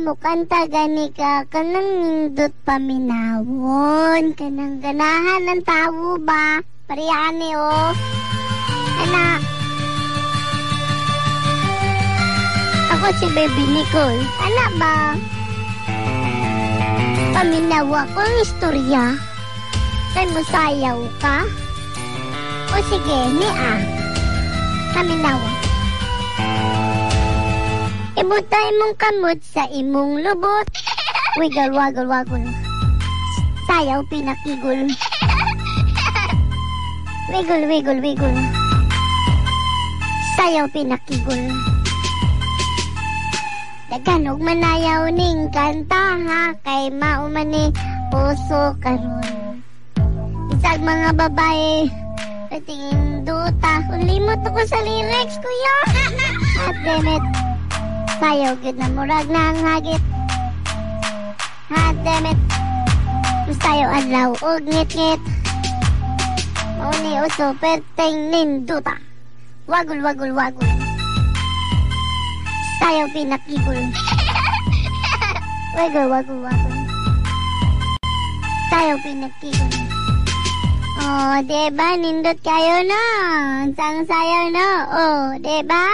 mo kanta gani ka kanang nindot paminawon kanang ganahan ng tao ba pariyani o ana ako si Baby Nicole ana ba paminawa ko ang istorya kay mo sayaw ka o sige ni paminawa ibutay mong kamot sa imong lubot. Wiggle, waggle, waggle. Sayaw pinakigol. Wiggle, wiggle, wiggle. Sayaw pinakigol. Daganog manayaw ning kanta ha kay maumani puso karon. Isag mga babae patingin duta. Ulimot ako sa lyrics kuya. At demet sayaw gud na murag na ang hagit. Hot damn it. Sayaw adlaw og ngit-ngit. Mauni uso perteng ninduta. Wagul wagul wagul. Sayaw pinakigul. Wagul wagul wagul. Sayaw pinakigul. Oh, diba? Nindot kayo na. Sang sayaw na. Oh, diba?